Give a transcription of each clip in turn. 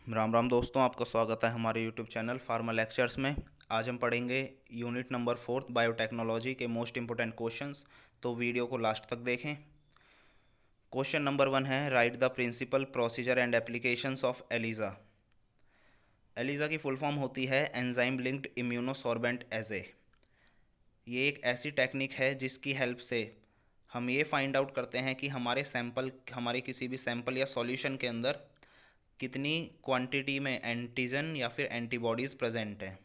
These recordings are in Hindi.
राम राम दोस्तों, आपका स्वागत है हमारे यूट्यूब चैनल फार्मा लेक्चर्स में। आज हम पढ़ेंगे यूनिट नंबर 4 बायोटेक्नोलॉजी के मोस्ट इंपोर्टेंट क्वेश्चंस। तो वीडियो को लास्ट तक देखें। क्वेश्चन नंबर 1 है, write the principle procedure and applications of ELISA. ELISA की फुल फॉर्म होती है एंजाइम लिंक्ड इम्यूनोसॉर्बेंट एजे। ये एक ऐसी टेक्निक है जिसकी हेल्प से हम ये फाइंड आउट करते हैं कि हमारे किसी भी सैंपल या सॉल्यूशन के अंदर कितनी क्वांटिटी में एंटीजन या फिर एंटीबॉडीज़ प्रेजेंट हैं।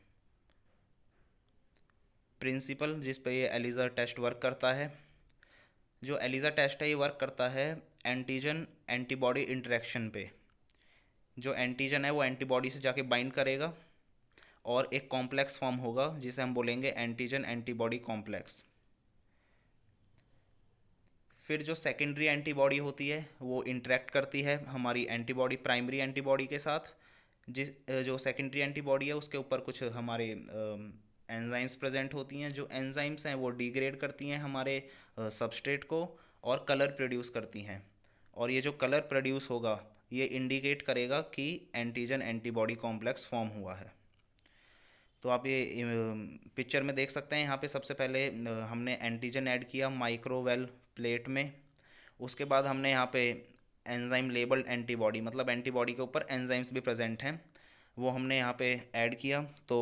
प्रिंसिपल जिस पे ये एलिजा टेस्ट वर्क करता है, जो एलिजा टेस्ट है ये वर्क करता है एंटीजन एंटीबॉडी इंटरेक्शन पे। जो एंटीजन है वो एंटीबॉडी से जाके बाइंड करेगा और एक कॉम्प्लेक्स फॉर्म होगा जिसे हम बोलेंगे एंटीजन एंटीबॉडी कॉम्प्लेक्स। फिर जो सेकेंडरी एंटीबॉडी होती है वो इंटरेक्ट करती है हमारी एंटीबॉडी प्राइमरी एंटीबॉडी के साथ। जो सेकेंडरी एंटीबॉडी है उसके ऊपर कुछ हमारे एंजाइम्स प्रेजेंट होती हैं। जो एंजाइम्स हैं वो डिग्रेड करती हैं हमारे सबस्ट्रेट को और कलर प्रोड्यूस करती हैं। और ये जो कलर प्रोड्यूस होगा ये इंडिकेट करेगा कि एंटीजन एंटीबॉडी कॉम्प्लेक्स फॉर्म हुआ है। तो आप ये पिक्चर में देख सकते हैं। यहाँ पे सबसे पहले हमने एंटीजन ऐड किया माइक्रोवेल प्लेट में। उसके बाद हमने यहाँ पे एंजाइम लेबल्ड एंटीबॉडी, मतलब एंटीबॉडी के ऊपर एंजाइम्स भी प्रेजेंट हैं, वो हमने यहाँ पे ऐड किया। तो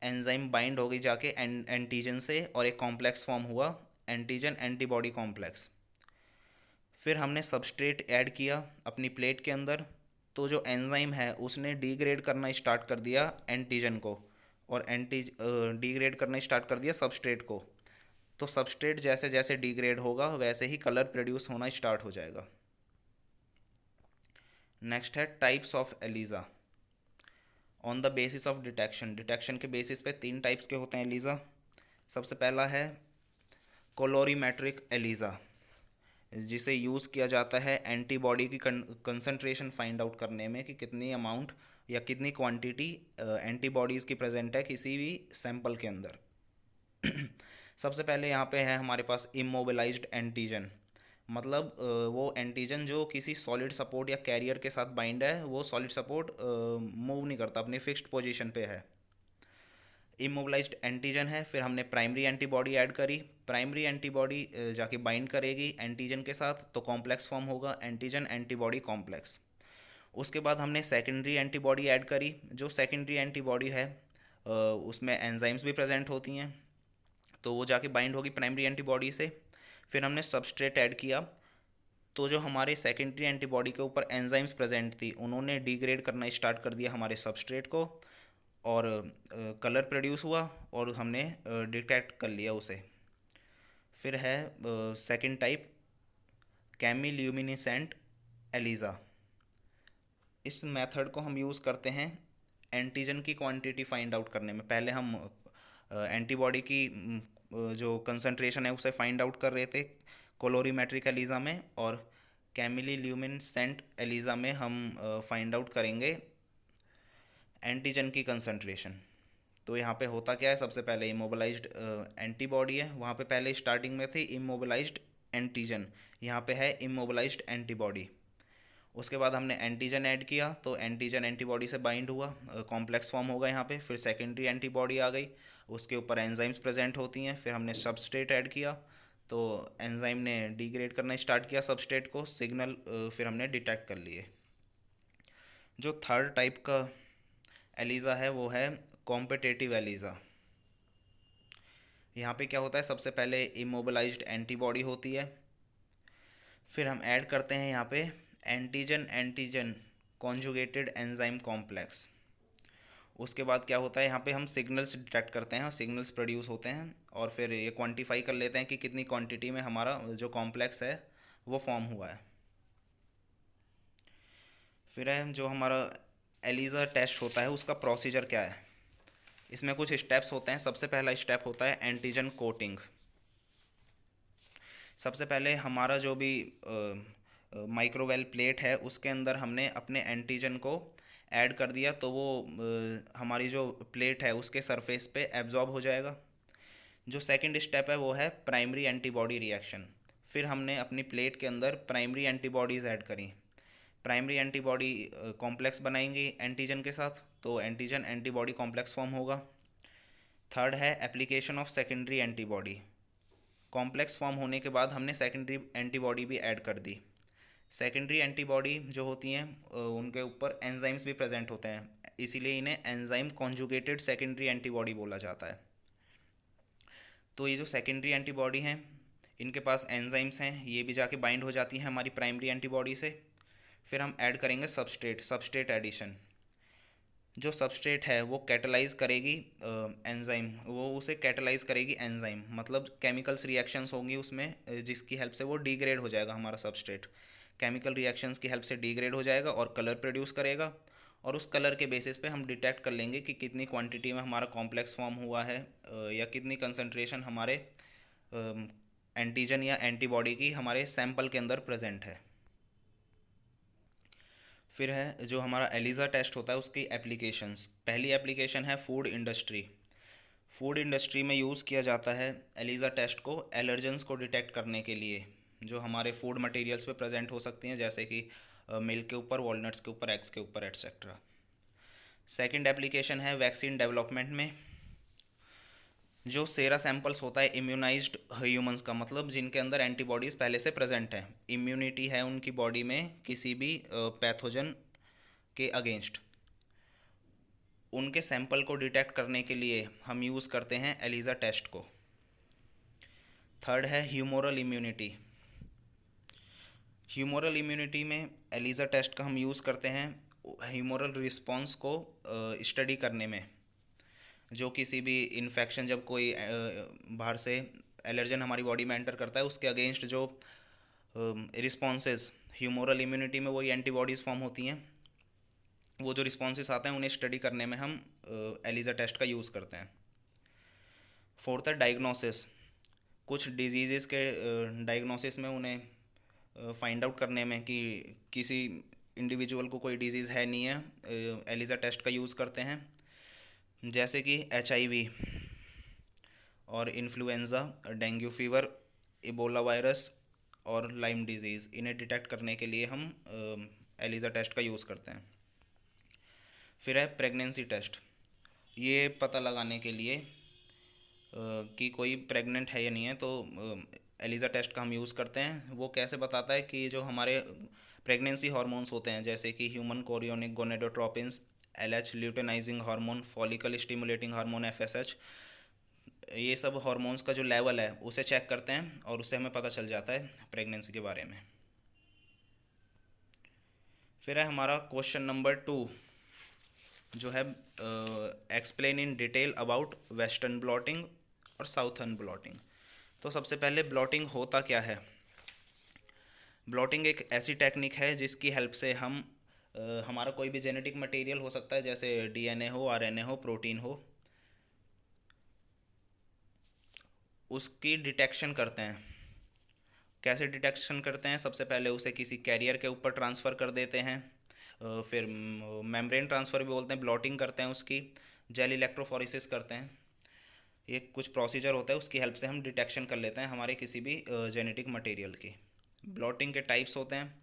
एंजाइम बाइंड हो गई जाके एंटीजन से और एक कॉम्प्लेक्स फॉर्म हुआ एंटीजन एंटीबॉडी कॉम्प्लेक्स। फिर हमने सबस्ट्रेट ऐड किया अपनी प्लेट के अंदर। तो जो एंजाइम है उसने डिग्रेड करना स्टार्ट कर दिया एंटीजन को और डिग्रेड करना स्टार्ट कर दिया सबस्ट्रेट को। तो सबस्ट्रेट जैसे जैसे डिग्रेड होगा वैसे ही कलर प्रोड्यूस होना स्टार्ट हो जाएगा। नेक्स्ट है types of ELISA on the basis of detection. Detection के बेसिस पे 3 टाइप्स के होते हैं एलिजा। सबसे पहला है कोलोरीमेट्रिक एलिजा, जिसे यूज़ किया जाता है एंटीबॉडी की कंसंट्रेशन फाइंड आउट करने में कि कितनी अमाउंट या कितनी क्वांटिटी एंटीबॉडीज़ की प्रेजेंट है किसी भी सैंपल के अंदर। सबसे पहले यहाँ पे है हमारे पास इमोबिलाइज्ड एंटीजन, मतलब वो एंटीजन जो किसी सॉलिड सपोर्ट या कैरियर के साथ बाइंड है, वो सॉलिड सपोर्ट मूव नहीं करता, अपनी फिक्स्ड पोजीशन पे है। इमोबिलाइज्ड एंटीजन है। फिर हमने प्राइमरी एंटीबॉडी ऐड करी। प्राइमरी एंटीबॉडी जाके बाइंड करेगी एंटीजन के साथ तो कॉम्प्लेक्स फॉर्म होगा एंटीजन एंटीबॉडी कॉम्प्लेक्स। उसके बाद हमने सेकेंडरी एंटीबॉडी ऐड करी। जो सेकेंडरी एंटीबॉडी है उसमें एंजाइम्स भी प्रेजेंट होती हैं, तो वो जाके बाइंड होगी प्राइमरी एंटीबॉडी से। फिर हमने सबस्ट्रेट ऐड किया। तो जो हमारे सेकेंडरी एंटीबॉडी के ऊपर एंजाइम्स प्रेजेंट थी उन्होंने डिग्रेड करना स्टार्ट कर दिया हमारे सबस्ट्रेट को और कलर प्रोड्यूस हुआ और हमने डिटेक्ट कर लिया उसे। फिर है सेकंड टाइप कैमिल्यूमिनेसेंट एलिजा। इस मेथड को हम यूज़ करते हैं एंटीजन की क्वांटिटी फाइंड आउट करने में। पहले हम एंटीबॉडी की जो कंसंट्रेशन है उसे फाइंड आउट कर रहे थे कोलोरीमेट्रिक एलिजा में, और कैमिल्यूमिनेसेंट एलिजा में हम फाइंड आउट करेंगे एंटीजन की कंसंट्रेशन। तो यहाँ पे होता क्या है, सबसे पहले इमोबिलाइज्ड एंटीबॉडी है, वहाँ पे पहले स्टार्टिंग में थी इमोबिलाइज्ड एंटीजन, यहाँ पे है इमोबिलाइज्ड एंटीबॉडी। उसके बाद हमने एंटीजन ऐड किया तो एंटीजन एंटीबॉडी से बाइंड हुआ, कॉम्प्लेक्स फॉर्म होगा यहाँ पे। फिर सेकेंडरी एंटीबॉडी आ गई, उसके ऊपर एंजाइम्स प्रेजेंट होती हैं। फिर हमने सबस्ट्रेट ऐड किया तो एंजाइम ने डिग्रेड करना स्टार्ट किया सबस्ट्रेट को, सिग्नल फिर हमने डिटेक्ट कर लिए। जो थर्ड टाइप का एलिजा है वो है कॉम्पिटेटिव एलिजा। यहाँ पे क्या होता है, सबसे पहले इमोबिलाइज्ड एंटीबॉडी होती है, फिर हम ऐड करते हैं यहाँ पे antigen antigen conjugated enzyme complex. उसके बाद क्या होता है, यहाँ पे हम सिग्नल्स डिटेक्ट करते हैं और सिग्नल्स प्रोड्यूस होते हैं और फिर ये क्वांटिफाई कर लेते हैं कि कितनी क्वांटिटी में हमारा जो कॉम्प्लेक्स है वो फॉर्म हुआ है। फिर है जो हमारा एलिजा टेस्ट होता है उसका प्रोसीजर क्या है। इसमें कुछ स्टेप्स होते हैं। सबसे पहला स्टेप होता है एंटीजन कोटिंग। सबसे पहले हमारा जो भी माइक्रोवेल प्लेट है उसके अंदर हमने अपने एंटीजन को ऐड कर दिया तो वो हमारी जो प्लेट है उसके सरफेस पे एब्जॉर्ब हो जाएगा। जो सेकंड स्टेप है वो है प्राइमरी एंटीबॉडी रिएक्शन। फिर हमने अपनी प्लेट के अंदर प्राइमरी एंटीबॉडीज़ ऐड करी। प्राइमरी एंटीबॉडी कॉम्प्लेक्स बनाएंगी एंटीजन के साथ, तो एंटीजन एंटीबॉडी कॉम्प्लेक्स फॉर्म होगा। थर्ड है application of secondary antibody. Complex form होने के बाद हमने सेकेंडरी एंटीबॉडी भी ऐड कर दी। सेकेंडरी एंटीबॉडी जो होती हैं उनके ऊपर एंजाइम्स भी प्रेजेंट होते हैं, इसीलिए इन्हें एंजाइम कॉन्जुगेटेड सेकेंडरी एंटीबॉडी बोला जाता है। तो ये जो सेकेंडरी एंटीबॉडी हैं इनके पास एंजाइम्स हैं, ये भी जाके बाइंड हो जाती हैं हमारी प्राइमरी एंटीबॉडी से। फिर हम ऐड करेंगे सबस्ट्रेट एडिशन। जो सबस्ट्रेट है वो कैटलाइज करेगी एंजाइम, वो उसे कैटलाइज करेगी एंजाइम, मतलब केमिकल्स रिएक्शंस होंगी उसमें जिसकी हेल्प से वो डिग्रेड हो जाएगा हमारा सबस्ट्रेट। केमिकल रिएक्शंस की हेल्प से डिग्रेड हो जाएगा और कलर प्रोड्यूस करेगा, और उस कलर के बेसिस पे हम डिटेक्ट कर लेंगे कि कितनी क्वांटिटी में हमारा कॉम्प्लेक्स फॉर्म हुआ है या कितनी कंसंट्रेशन हमारे एंटीजन या एंटीबॉडी की हमारे सैंपल के अंदर प्रेजेंट है। फिर है जो हमारा एलिज़ा टेस्ट होता है उसकी एप्लीकेशंस। पहली एप्लीकेशन है फूड इंडस्ट्री। फूड इंडस्ट्री में यूज़ किया जाता है एलिज़ा टेस्ट को एलर्जेंस को डिटेक्ट करने के लिए, जो हमारे फूड मटेरियल्स पे प्रेजेंट हो सकती हैं, जैसे कि मिल्क के ऊपर, वॉलनट्स के ऊपर, एग्स के ऊपर, एट्सेट्रा। सेकंड एप्लीकेशन है वैक्सीन डेवलपमेंट में। जो सेरा सैंपल्स होता है इम्यूनाइज्ड ह्यूमंस का, मतलब जिनके अंदर एंटीबॉडीज़ पहले से प्रेजेंट है, इम्यूनिटी है उनकी बॉडी में किसी भी पैथोजन के अगेंस्ट, उनके सैंपल को डिटेक्ट करने के लिए हम यूज़ करते हैं एलिज़ा टेस्ट को। थर्ड है ह्यूमोरल इम्यूनिटी। ह्यूमोरल इम्यूनिटी में एलिज़ा टेस्ट का हम यूज़ करते हैं ह्यूमोरल रिस्पॉन्स को स्टडी करने में। जो किसी भी इन्फेक्शन, जब कोई बाहर से एलर्जन हमारी बॉडी में एंटर करता है, उसके अगेंस्ट जो रिस्पॉन्सेज ह्यूमोरल इम्यूनिटी में वही एंटीबॉडीज़ फॉर्म होती हैं, वो जो रिस्पॉन्सेज आते हैं उन्हें स्टडी करने में हम एलिज़ा टेस्ट का यूज़ करते हैं। फोर्थ है डायग्नोसिस। कुछ डिजीज़ के डायग्नोसिस में उन्हें फाइंड आउट करने में कि किसी इंडिविजुअल को कोई डिजीज़ है नहीं है, एलिज़ा टेस्ट का यूज़ करते हैं। जैसे कि HIV और influenza, dengue fever, Ebola virus और लाइम डिजीज़, इन्हें डिटेक्ट करने के लिए हम एलिज़ा टेस्ट का यूज़ करते हैं। फिर है प्रेगनेंसी टेस्ट। ये पता लगाने के लिए कि कोई प्रेग्नेंट है या नहीं है, तो एलिज़ा टेस्ट का हम यूज़ करते हैं। वो कैसे बताता है कि जो हमारे प्रेगनेंसी हार्मोन्स होते हैं, जैसे कि human chorionic gonadotropins, LH luteinizing hormone, follicle stimulating hormone FSH, ये सब हार्मोन्स का जो लेवल है उसे चेक करते हैं और उससे हमें पता चल जाता है प्रेगनेंसी के बारे में। फिर है हमारा क्वेश्चन नंबर 2, जो है explain in detail about western blotting और साउथर्न ब्लॉटिंग। तो सबसे पहले ब्लॉटिंग होता क्या है। ब्लॉटिंग एक ऐसी टेक्निक है जिसकी हेल्प से हम हमारा कोई भी जेनेटिक मटेरियल हो सकता है, जैसे DNA हो, RNA हो, प्रोटीन हो, उसकी डिटेक्शन करते हैं। कैसे डिटेक्शन करते हैं, सबसे पहले उसे किसी कैरियर के ऊपर ट्रांसफ़र कर देते हैं, फिर मेम्ब्रेन ट्रांसफ़र भी बोलते हैं, ब्लॉटिंग करते हैं उसकी, जेल इलेक्ट्रोफोरेसिस करते हैं। ये कुछ प्रोसीजर होता है, उसकी हेल्प से हम डिटेक्शन कर लेते हैं हमारे किसी भी जेनेटिक मटेरियल की। ब्लॉटिंग के टाइप्स होते हैं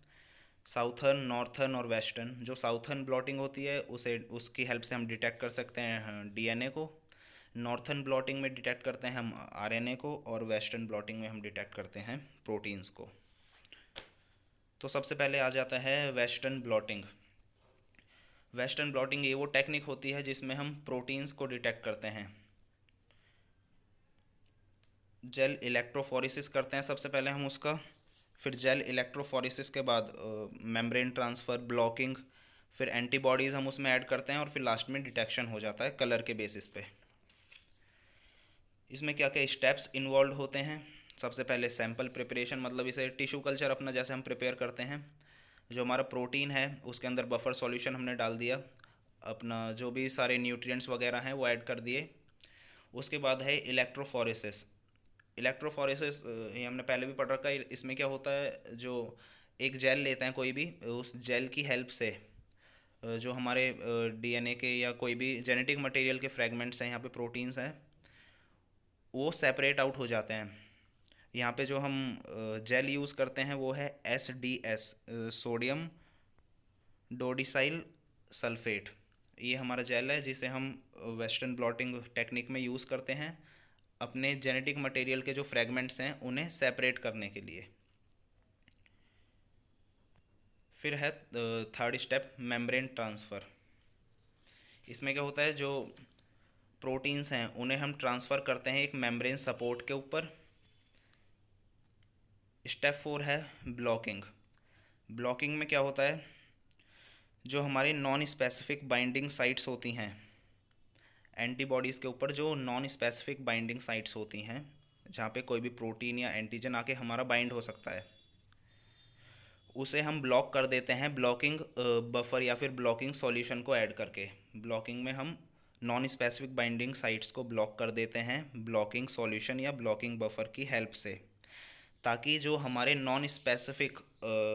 साउथर्न, नॉर्थर्न और वेस्टर्न। जो साउथर्न ब्लॉटिंग होती है उसे उसकी हेल्प से हम डिटेक्ट कर सकते हैं DNA को। नॉर्थर्न ब्लॉटिंग में डिटेक्ट करते हैं हम RNA को, और वेस्टर्न ब्लॉटिंग में हम डिटेक्ट करते हैं प्रोटीन्स को। तो सबसे पहले आ जाता है वेस्टर्न ब्लॉटिंग। वेस्टर्न ब्लॉटिंग ये वो टेक्निक होती है जिसमें हम प्रोटीन्स को डिटेक्ट करते हैं। जेल इलेक्ट्रोफोरेसिस करते हैं सबसे पहले हम उसका, फिर जेल इलेक्ट्रोफोरेसिस के बाद मेम्ब्रेन ट्रांसफ़र, ब्लॉकिंग, फिर एंटीबॉडीज़ हम उसमें ऐड करते हैं, और फिर लास्ट में डिटेक्शन हो जाता है कलर के बेसिस पे। इसमें क्या क्या स्टेप्स इन्वॉल्व होते हैं। सबसे पहले सैंपल प्रिपरेशन, मतलब इसे टिश्यू कल्चर अपना जैसे हम प्रिपेयर करते हैं। जो हमारा प्रोटीन है उसके अंदर बफर सॉल्यूशन हमने डाल दिया, अपना जो भी सारे न्यूट्रिएंट्स वगैरह हैं वो ऐड कर दिए। उसके बाद है इलेक्ट्रोफोरेसिस। इलेक्ट्रोफोरेसिस ये हमने पहले भी पढ़ रखा है। इसमें क्या होता है, जो एक जेल लेते हैं कोई भी, उस जेल की हेल्प से जो हमारे DNA के या कोई भी जेनेटिक मटेरियल के फ्रेगमेंट्स हैं, यहाँ पे प्रोटीन्स हैं, वो सेपरेट आउट हो जाते हैं। यहाँ पे जो हम जेल यूज़ करते हैं वो है SDS, सोडियम डोडिसाइल सल्फेट, ये हमारा जेल है जिसे हम वेस्टर्न ब्लॉटिंग टेक्निक में यूज़ करते हैं अपने जेनेटिक मटेरियल के जो फ्रेगमेंट्स हैं उन्हें सेपरेट करने के लिए। फिर है थर्ड स्टेप, मेम्ब्रेन ट्रांसफ़र। इसमें क्या होता है, जो प्रोटीन्स हैं उन्हें हम ट्रांसफ़र करते हैं एक मेम्ब्रेन सपोर्ट के ऊपर। स्टेप 4 है ब्लॉकिंग। ब्लॉकिंग में क्या होता है, जो हमारे नॉन स्पेसिफिक बाइंडिंग साइट्स होती हैं एंटीबॉडीज़ के ऊपर, जो नॉन स्पेसिफिक बाइंडिंग साइट्स होती हैं जहाँ पे कोई भी प्रोटीन या एंटीजन आके हमारा बाइंड हो सकता है, उसे हम ब्लॉक कर देते हैं ब्लॉकिंग बफर या फिर ब्लॉकिंग सॉल्यूशन को ऐड करके। ब्लॉकिंग में हम नॉन स्पेसिफिक बाइंडिंग साइट्स को ब्लॉक कर देते हैं ब्लॉकिंग सॉल्यूशन या ब्लॉकिंग बफर की हेल्प से, ताकि जो हमारे नॉन स्पेसिफिक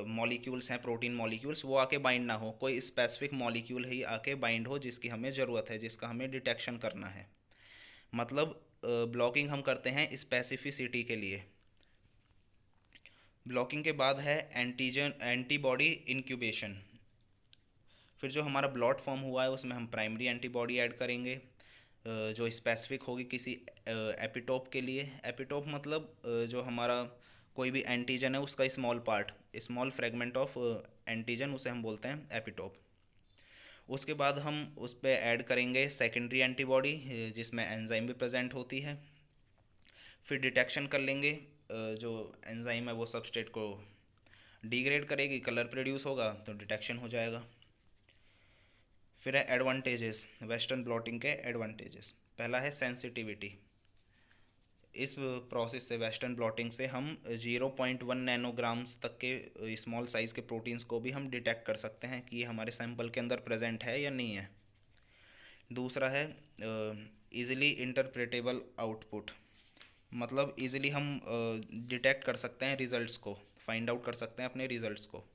मॉलिक्यूल्स हैं, प्रोटीन मॉलिक्यूल्स, वो आके बाइंड ना हो, कोई स्पेसिफिक मॉलिक्यूल ही आके बाइंड हो जिसकी हमें ज़रूरत है, जिसका हमें डिटेक्शन करना है। मतलब ब्लॉकिंग हम करते हैं स्पेसिफिसिटी के लिए। ब्लॉकिंग के बाद है एंटीजन एंटीबॉडी इंक्यूबेशन। फिर जो हमारा ब्लॉट फॉर्म हुआ है उसमें हम प्राइमरी एंटीबॉडी ऐड करेंगे जो स्पेसिफिक होगी किसी एपिटोप के लिए। एपिटोप मतलब जो हमारा कोई भी एंटीजन है उसका small part, small fragment of antigen, उसे हम बोलते हैं एपिटोप। उसके बाद हम उस पर ऐड करेंगे सेकेंडरी एंटीबॉडी जिसमें एंजाइम भी प्रेजेंट होती है। फिर डिटेक्शन कर लेंगे, जो एंजाइम है वो सबस्ट्रेट को डिग्रेड करेगी, कलर प्रोड्यूस होगा तो डिटेक्शन हो जाएगा। फिर है एडवांटेजेस, वेस्टर्न ब्लॉटिंग के एडवांटेजेस। पहला है सेंसिटिविटी। इस प्रोसेस से, वेस्टर्न ब्लॉटिंग से, हम 0.1 नैनोग्राम्स तक के स्मॉल साइज़ के प्रोटीन्स को भी हम डिटेक्ट कर सकते हैं कि ये हमारे सैंपल के अंदर प्रेजेंट है या नहीं है। दूसरा है इजीली इंटरप्रेटेबल आउटपुट, मतलब इजीली हम डिटेक्ट कर सकते हैं रिजल्ट्स को, फाइंड आउट कर सकते हैं अपने रिजल्ट्स को।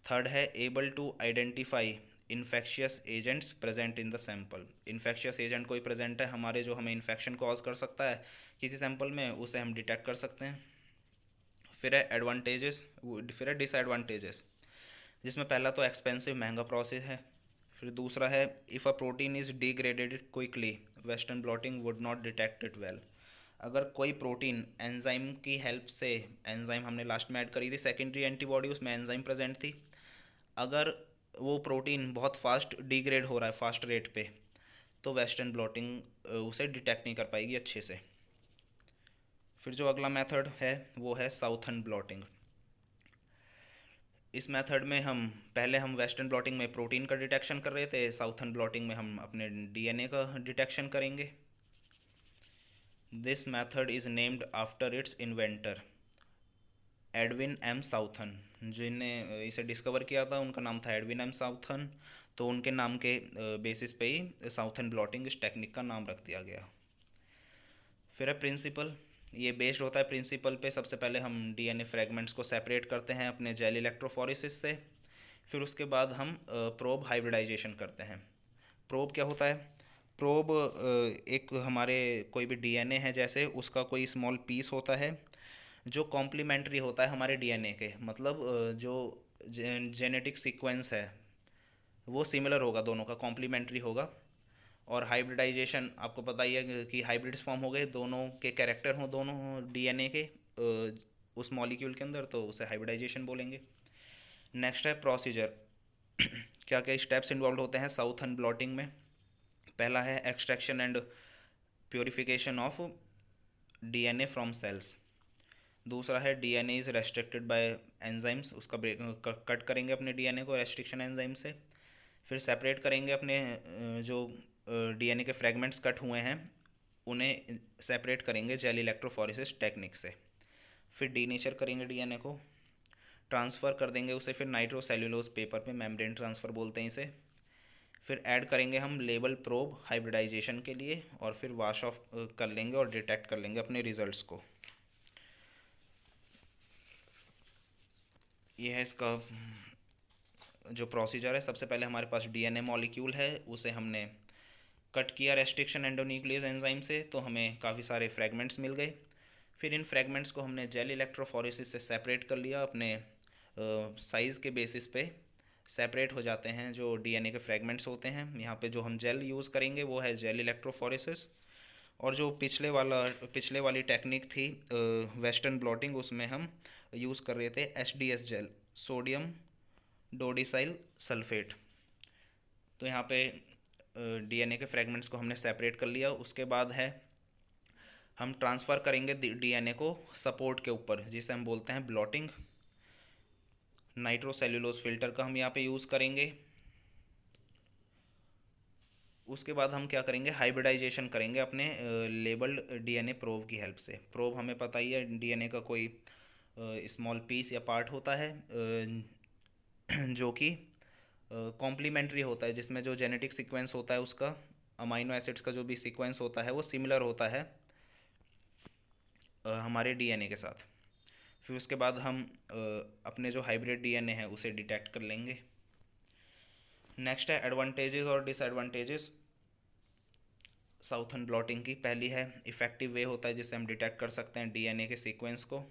थर्ड है able to identify infectious agents present in the sample. Infectious agent कोई प्रेजेंट है हमारे जो हमें इन्फेक्शन कॉज कर सकता है किसी सैंपल में, उसे हम डिटेक्ट कर सकते हैं। फिर है एडवांटेजेस, फिर है डिसएडवांटेजेस, जिसमें पहला तो एक्सपेंसिव, महंगा प्रोसेस है। फिर दूसरा है if a protein is degraded quickly western blotting would not detect it well. अगर कोई प्रोटीन एंजाइम की हेल्प से, एंजाइम हमने लास्ट में ऐड करी थी सेकेंडरी एंटीबॉडी, उसमें एंजाइम प्रेजेंट थी, अगर वो प्रोटीन बहुत फास्ट डिग्रेड हो रहा है फास्ट रेट पे, तो वेस्टर्न ब्लॉटिंग उसे डिटेक्ट नहीं कर पाएगी अच्छे से। फिर जो अगला मेथड है वो है साउथर्न ब्लॉटिंग। इस मेथड में पहले हम वेस्टर्न ब्लॉटिंग में प्रोटीन का डिटेक्शन कर रहे थे, साउथर्न ब्लॉटिंग में हम अपने डीएनए का डिटेक्शन करेंगे। This method is named after its inventor Edwin M Southern. जिन्हें इसे डिस्कवर किया था उनका नाम था एडविन एम साउथर्न, तो उनके नाम के बेसिस पे ही साउथर्न ब्लॉटिंग इस टेक्निक का नाम रख दिया गया। फिर है प्रिंसिपल, ये बेस्ड होता है प्रिंसिपल पे। सबसे पहले हम डीएनए फ्रेगमेंट्स को सेपरेट करते हैं अपने जेल इलेक्ट्रोफोरेसिस से। फिर उसके बाद हम प्रोब हाइब्रिडाइजेशन करते हैं। प्रोब क्या होता है, प्रोब एक हमारे कोई भी डीएनए है जैसे, उसका कोई स्मॉल पीस होता है जो कॉम्प्लीमेंट्री होता है हमारे डीएनए के, मतलब जो जेनेटिक सीक्वेंस है वो सिमिलर होगा, दोनों का कॉम्प्लीमेंट्री होगा। और हाइब्रिडाइजेशन आपको पता ही है कि हाइब्रिड्स फॉर्म हो गए, दोनों के कैरेक्टर हों दोनों डीएनए के उस मॉलिक्यूल के अंदर, तो उसे हाइब्रिडाइजेशन बोलेंगे। नेक्स्ट है प्रोसीजर, क्या क्या स्टेप्स इन्वॉल्व होते हैं साउथर्न ब्लॉटिंग में। पहला है extraction and purification of DNA from cells. दूसरा है DNA is restricted by enzymes, उसका कट करेंगे अपने डीएनए को रेस्ट्रिक्शन एंजाइम से। फिर सेपरेट करेंगे अपने जो डीएनए के फ्रेगमेंट्स कट हुए हैं उन्हें सेपरेट करेंगे जेल इलेक्ट्रोफोरेसिस टेक्निक से। फिर डीनेचर करेंगे डीएनए को, ट्रांसफ़र कर देंगे उसे फिर नाइट्रोसेल्युलोज पेपर पे, मेम्ब्रेन ट्रांसफ़र बोलते हैं इसे। फिर ऐड करेंगे हम लेबल प्रोब हाइब्रिडाइजेशन के लिए, और फिर वॉश ऑफ कर लेंगे और डिटेक्ट कर लेंगे अपने रिजल्ट्स को। ये है इसका जो प्रोसीजर है। सबसे पहले हमारे पास डीएनए मॉलिक्यूल है, उसे हमने कट किया रेस्ट्रिक्शन एंडोन्यूक्लियस एंजाइम से, तो हमें काफ़ी सारे फ्रेगमेंट्स मिल गए। फिर इन फ्रेगमेंट्स को हमने जेल इलेक्ट्रोफोरेसिस से सेपरेट कर लिया अपने साइज़ के बेसिस पे, सेपरेट हो जाते हैं जो डीएनए के फ्रेगमेंट्स होते हैं। यहाँ पे जो हम जेल यूज़ करेंगे वो है जेल इलेक्ट्रोफोरेसिस। और जो पिछले वाली टेक्निक थी वेस्टर्न ब्लॉटिंग, उसमें हम यूज़ कर रहे थे एचडीएस जेल, सोडियम डोडिसाइल सल्फेट। तो यहाँ पे डीएनए के फ्रेगमेंट्स को हमने सेपरेट कर लिया। उसके बाद है हम ट्रांसफ़र करेंगे डीएनए को सपोर्ट के ऊपर, जिसे हम बोलते हैं ब्लॉटिंग। नाइट्रोसेल्यूलोज फिल्टर का हम यहाँ पे यूज़ करेंगे। उसके बाद हम क्या करेंगे, हाइब्रिडाइजेशन करेंगे अपने लेबल्ड डीएनए प्रोब की हेल्प से। प्रोब हमें पता ही है, डीएनए का कोई स्मॉल पीस या पार्ट होता है जो कि कॉम्प्लीमेंट्री होता है, जिसमें जो जेनेटिक सीक्वेंस होता है उसका, अमाइनो एसिड्स का जो भी सीक्वेंस होता है वो सिमिलर होता है हमारे डीएनए के साथ। फिर उसके बाद हम अपने जो हाइब्रिड डीएनए है उसे डिटेक्ट कर लेंगे। नेक्स्ट है एडवांटेजेस और डिसएडवांटेजेस साउथर्न ब्लॉटिंग की। पहली है इफ़ेक्टिव वे होता है जिससे हम डिटेक्ट कर सकते हैं डीएनए के सीक्वेंस को।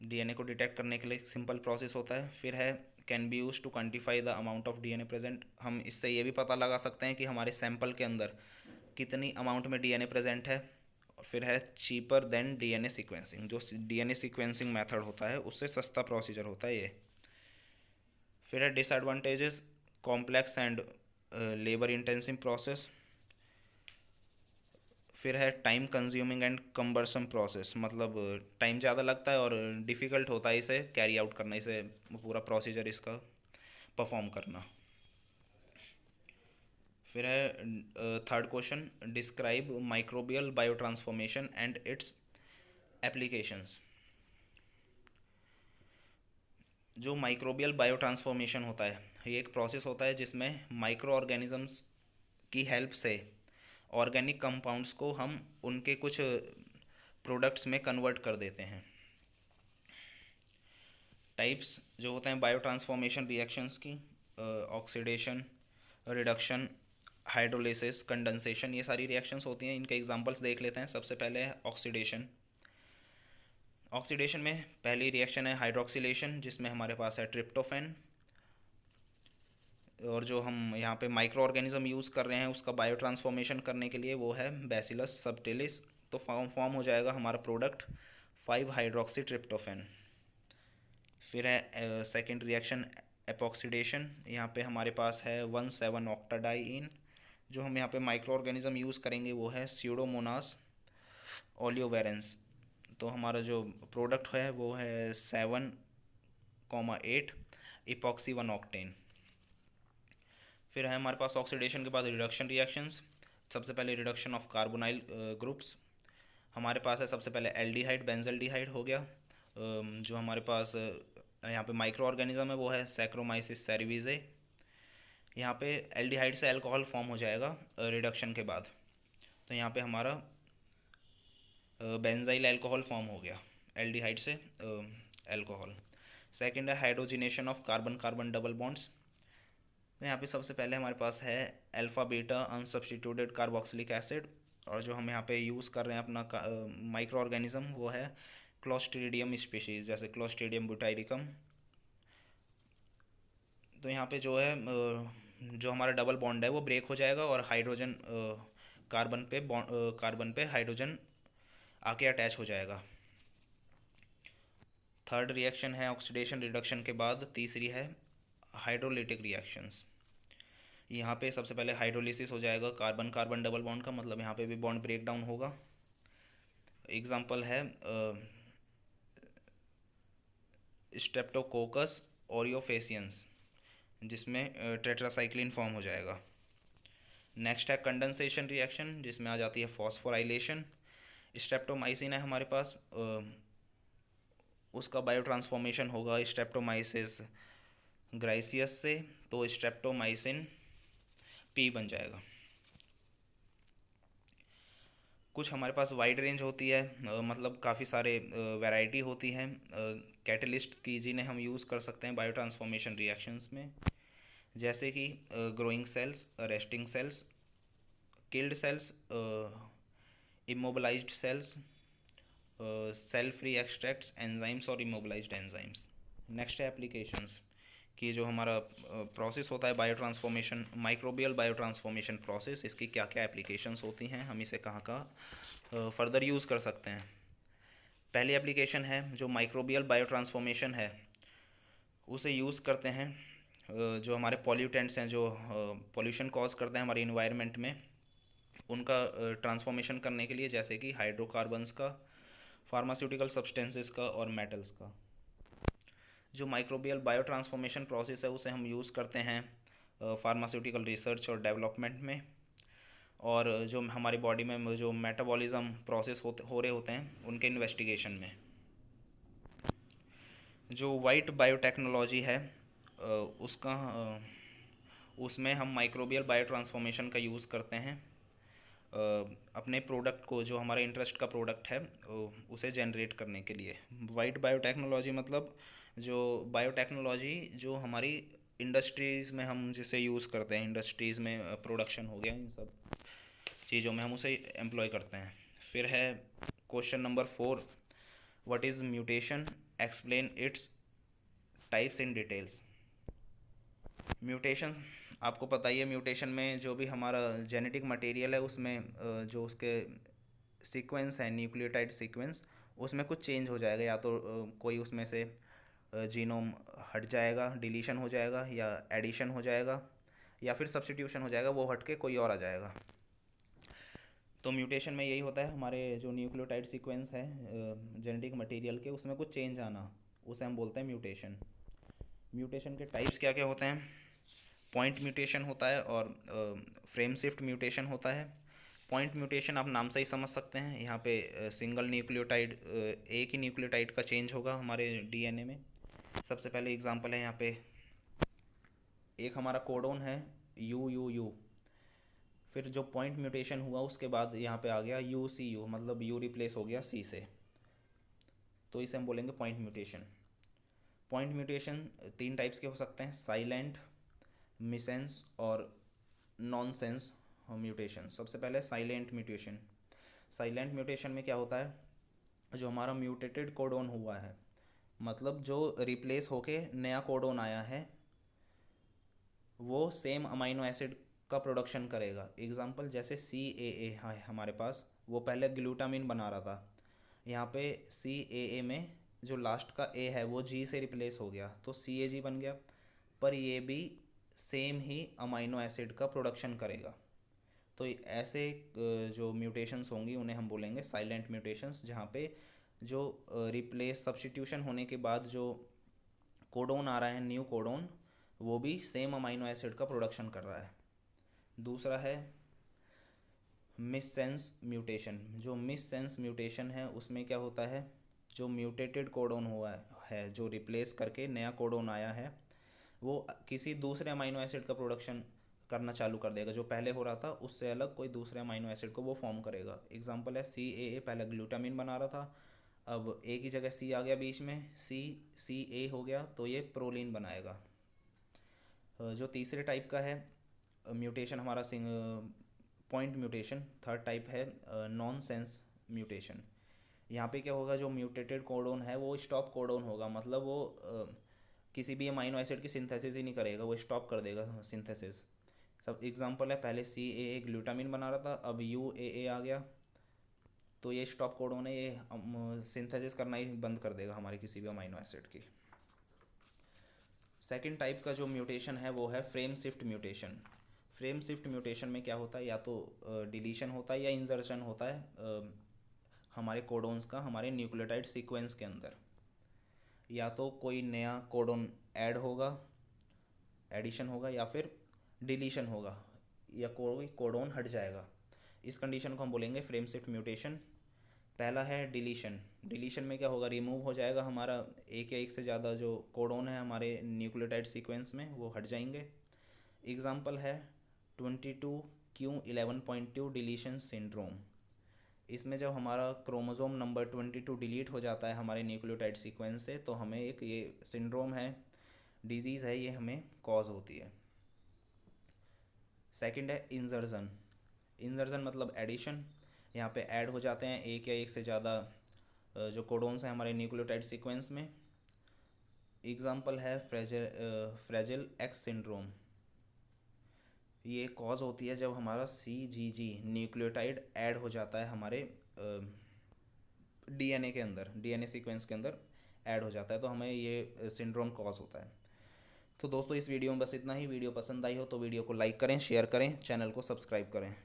डीएनए को डिटेक्ट करने के लिए एक सिंपल प्रोसेस होता है। फिर है can be use to quantify the amount of DNA present. हम इससे ये भी पता लगा सकते हैं कि हमारे सैंपल के अंदर कितनी अमाउंट में डीएनए प्रेजेंट है। और फिर है चीपर देन डीएनए सीक्वेंसिंग, जो डीएनए सीक्वेंसिंग मेथड होता है उससे सस्ता प्रोसीजर होता है ये। फिर है disadvantages, complex and labour intensive process. फिर है time consuming and cumbersome process, मतलब टाइम ज़्यादा लगता है और डिफ़िकल्ट होता है इसे कैरी आउट करना, इसे पूरा प्रोसीजर इसका परफॉर्म करना। फिर है third question, describe microbial biotransformation and it's applications. जो माइक्रोबियल बायोट्रांसफॉर्मेशन होता है, ये एक प्रोसेस होता है जिसमें माइक्रो ऑर्गेनिजम्स की हेल्प से ऑर्गेनिक कंपाउंड्स को हम उनके कुछ प्रोडक्ट्स में कन्वर्ट कर देते हैं। टाइप्स जो होते हैं बायो ट्रांसफॉर्मेशन रिएक्शंस की, ऑक्सीडेशन, रिडक्शन, हाइड्रोलिसिस, कंडेंसेशन, ये सारी रिएक्शंस होती हैं। इनके एग्जांपल्स देख लेते हैं। सबसे पहले है ऑक्सीडेशन। ऑक्सीडेशन में पहली रिएक्शन है हाइड्रोक्सिलेशन, जिसमें हमारे पास है ट्रिप्टोफैन। और जो हम यहाँ पे माइक्रो ऑर्गेनिज्म यूज़ कर रहे हैं उसका बायो ट्रांसफॉर्मेशन करने के लिए वो है बैसिलस सबटिलिस। तो फॉर्म हो जाएगा हमारा प्रोडक्ट 5 हाइड्रोक्सी ट्रिप्टोफैन। फिर है सेकेंड रिएक्शन एपॉक्सीडेशन। यहाँ पे हमारे पास है 1,7 ऑक्टाडाइइन। जो हम यहाँ पे माइक्रो ऑर्गेनिज्म यूज़ करेंगे वो है स्यूडोमोनास ओलियोवेरेंस। तो हमारा जो प्रोडक्ट है वो है 7,8 इपॉक्सी 1 ऑक्टेन। फिर है हमारे पास ऑक्सीडेशन के बाद रिडक्शन रिएक्शंस। सबसे पहले रिडक्शन ऑफ कार्बोनाइल ग्रुप्स। हमारे पास है सबसे पहले एल्डिहाइड बेंजल्डिहाइड हो गया। जो हमारे पास यहाँ पे माइक्रो ऑर्गेनिज्म है वो है सैक्रोमाइसिस सेरिविजे। यहाँ पे एल्डिहाइड से अल्कोहल फॉर्म हो जाएगा रिडक्शन के बाद। तो यहाँ पे हमारा बेंजाइल अल्कोहल फॉर्म हो गया एल्डिहाइड से अल्कोहल। सेकेंड है hydrogenation of carbon carbon double bonds. तो यहाँ पे सबसे पहले हमारे पास है अल्फ़ा बीटा अनसब्स्टिट्यूटेड कार्बोक्सिलिक एसिड। और जो हम यहाँ पे यूज़ कर रहे हैं अपना माइक्रो ऑर्गेनिज्म वो है क्लोस्ट्रीडियम स्पीशीज़, जैसे क्लोस्ट्रीडियम ब्यूटाइरिकम। तो यहाँ पे जो है जो हमारा डबल बॉन्ड है वो ब्रेक हो जाएगा और हाइड्रोजन कार्बन पे हाइड्रोजन आके अटैच हो जाएगा। थर्ड रिएक्शन है ऑक्सीडेशन रिडक्शन के बाद तीसरी है हाइड्रोलिटिक रिएक्शंस। यहाँ पे सबसे पहले हाइड्रोलिसिस हो जाएगा कार्बन कार्बन डबल बॉन्ड का, मतलब यहाँ पे भी बॉन्ड ब्रेक डाउन होगा। एग्जांपल है स्ट्रेप्टोकोकस ओरियोफेसियंस, जिसमें टेट्रासाइक्लिन फॉर्म हो जाएगा। नेक्स्ट है कंडेंसेशन रिएक्शन, जिसमें आ जाती है फॉस्फोराइलेशन। स्ट्रेप्टोमाइसिन है हमारे पास, उसका बायो ट्रांसफॉर्मेशन होगा स्ट्रेप्टोमाइसिस ग्राइसियस से, तो स्ट्रेप्टोमाइसिन पी बन जाएगा। कुछ हमारे पास वाइड रेंज होती है, मतलब काफ़ी सारे वैरायटी होती हैं कैटलिस्ट की, जिन्हें हम यूज़ कर सकते हैं बायो ट्रांसफॉर्मेशन रिएक्शंस में, जैसे कि growing cells, resting cells, killed cells, immobilized cells, cell free extracts, enzymes और इमोबलाइज्ड एंजाइम्स। नेक्स्ट है एप्लीकेशंस। कि जो हमारा प्रोसेस होता है bio transformation, microbial bio transformation process, इसकी क्या क्या एप्लीकेशंस होती हैं, हम इसे कहाँ कहाँ फर्दर यूज़ कर सकते हैं। पहली एप्लीकेशन है जो माइक्रोबियल बायो ट्रांसफॉर्मेशन है, उसे यूज़ करते हैं जो हमारे पॉल्यूटेंट्स हैं, जो पॉल्यूशन कॉज करते हैं हमारे इन्वायरमेंट में, उनका ट्रांसफॉर्मेशन करने के लिए, जैसे कि हाइड्रोकार्बन्स का, फार्मास्यूटिकल सब्सटेंसेस का और मेटल्स का। जो माइक्रोबियल बायो ट्रांसफॉर्मेशन प्रोसेस है उसे हम यूज़ करते हैं फार्मास्यूटिकल रिसर्च और डेवलपमेंट में, और जो हमारी बॉडी में जो मेटाबॉलिज्म प्रोसेस हो रहे होते हैं उनके इन्वेस्टिगेशन में। जो वाइट बायोटेक्नोलॉजी है उसका उसमें हम माइक्रोबियल बायो ट्रांसफॉर्मेशन का यूज़ करते हैं अपने प्रोडक्ट को, जो हमारे इंटरेस्ट का प्रोडक्ट है उसे जनरेट करने के लिए। वाइट बायोटेक्नोलॉजी मतलब जो बायोटेक्नोलॉजी जो हमारी इंडस्ट्रीज़ में हम जिसे यूज़ करते हैं, इंडस्ट्रीज़ में प्रोडक्शन हो गया, इन सब चीज़ों में हम उसे एम्प्लॉय करते हैं। फिर है question number 4, what is mutation, explain its types in details. Mutation आपको पता ही है, म्यूटेशन में जो भी हमारा जेनेटिक मटेरियल है उसमें जो उसके सीक्वेंस है, न्यूक्लियोटाइड सीक्वेंस, उसमें कुछ चेंज हो जाएगा, या तो कोई उसमें से जीनोम हट जाएगा, डिलीशन हो जाएगा, या एडिशन हो जाएगा, या फिर सब्स्टिट्यूशन हो जाएगा, वो हट के कोई और आ जाएगा। तो म्यूटेशन में यही होता है, हमारे जो न्यूक्लियोटाइड सीक्वेंस है जेनेटिक मटेरियल के, उसमें कुछ चेंज आना, उसे हम बोलते हैं म्यूटेशन। म्यूटेशन के टाइप्स क्या क्या होते हैं? पॉइंट म्यूटेशन होता है और फ्रेम शिफ्ट म्यूटेशन होता है। पॉइंट म्यूटेशन आप नाम से ही समझ सकते हैं, यहाँ पे सिंगल न्यूक्लियोटाइड, एक ही न्यूक्लियोटाइड का चेंज होगा हमारे डीएनए में। सबसे पहले एग्जांपल है यहाँ पे, एक हमारा कोडोन है यू यू यू, फिर जो पॉइंट म्यूटेशन हुआ उसके बाद यहाँ पे आ गया यू सी यू, मतलब यू रिप्लेस हो गया सी से, तो इसे हम बोलेंगे पॉइंट म्यूटेशन। पॉइंट म्यूटेशन तीन टाइप्स के हो सकते हैं, साइलेंट, मिसेंस और नॉनसेंस म्यूटेशन। सबसे पहले साइलेंट म्यूटेशन। साइलेंट म्यूटेशन में क्या होता है, जो हमारा म्यूटेटेड कोडोन हुआ है, मतलब जो रिप्लेस होके नया कोडोन आया है, वो सेम अमाइनो एसिड का प्रोडक्शन करेगा। एग्जांपल जैसे सी ए ए है हमारे पास, वो पहले ग्लूटामिन बना रहा था, यहाँ पे सी ए ए में जो लास्ट का ए है वो जी से रिप्लेस हो गया, तो सी ए जी बन गया, पर ये भी सेम ही अमाइनो एसिड का प्रोडक्शन करेगा। तो ऐसे जो म्यूटेशंस होंगी उन्हें हम बोलेंगे साइलेंट म्यूटेशंस, जहाँ पे जो रिप्लेस सब्स्टिट्यूशन होने के बाद जो कोडोन आ रहा है, न्यू कोडोन, वो भी सेम अमाइनो एसिड का प्रोडक्शन कर रहा है। दूसरा है मिससेंस म्यूटेशन। जो मिससेंस म्यूटेशन है उसमें क्या होता है, जो म्यूटेटेड कोडोन हुआ है, जो रिप्लेस करके नया कोडोन आया है, वो किसी दूसरे अमाइनो एसिड का प्रोडक्शन करना चालू कर देगा, जो पहले हो रहा था उससे अलग कोई दूसरे अमाइनो एसिड को वो फॉर्म करेगा। एग्जांपल है सी ए ए, पहले ग्लूटामिन बना रहा था, अब ए की जगह सी आ गया बीच में, सी सी ए हो गया, तो ये प्रोलीन बनाएगा। जो तीसरे टाइप का है म्यूटेशन हमारा पॉइंट म्यूटेशन, थर्ड टाइप है नॉन सेंस म्यूटेशन। यहाँ पे क्या होगा, जो म्यूटेटेड कोडोन है वो स्टॉप कोडोन होगा, मतलब वो किसी भी अमाइनो एसिड की सिंथेसिस ही नहीं करेगा, वो स्टॉप कर देगा सिंथेसिस। सब एग्जांपल है, पहले सी ए ए ग्लूटामिन बना रहा था, अब यू ए ए आ गया, तो ये स्टॉप कोडोन है, ये सिंथेसिस करना ही बंद कर देगा हमारे किसी भी अमाइनो एसिड की। सेकेंड टाइप का जो म्यूटेशन है वो है frame shift mutation. Frame shift mutation में क्या होता है, या तो डिलीशन होता है या इंजर्शन होता है हमारे कोडोन्स का हमारे न्यूक्लियोटाइड सीक्वेंस के अंदर, या तो कोई नया कोडोन ऐड होगा, एडिशन होगा, या फिर डिलीशन होगा, या कोई कोडोन हट जाएगा। इस कंडीशन को हम बोलेंगे फ्रेम शिफ्ट म्यूटेशन। पहला है डिलीशन। डिलीशन में क्या होगा, रिमूव हो जाएगा हमारा एक या एक से ज़्यादा जो कोडोन है हमारे न्यूक्लियोटाइड सीक्वेंस में, वो हट जाएंगे। एग्जांपल है 22q11.2 डिलीशन सिंड्रोम। इसमें जब हमारा क्रोमोसोम नंबर 22 डिलीट हो जाता है हमारे न्यूक्लियोटाइड सीक्वेंस से, तो हमें एक ये सिंड्रोम है, डिजीज़ है, ये हमें कॉज होती है। सेकंड है इंजर्जन। इंजर्जन मतलब एडिशन। यहाँ पे ऐड हो जाते हैं एक या एक से ज़्यादा जो कोडोन्स हैं हमारे न्यूक्लियोटाइड सीक्वेंस में। एग्जाम्पल है फ्रेजिल एक्स सिंड्रोम। ये कॉज होती है जब हमारा CGG न्यूक्लियोटाइड ऐड हो जाता है हमारे DNA के अंदर, DNA सीक्वेंस के अंदर ऐड हो जाता है, तो हमें ये सिंड्रोम कॉज होता है। तो दोस्तों इस वीडियो में बस इतना ही। वीडियो पसंद आई हो तो वीडियो को लाइक करें, शेयर करें, चैनल को सब्सक्राइब करें।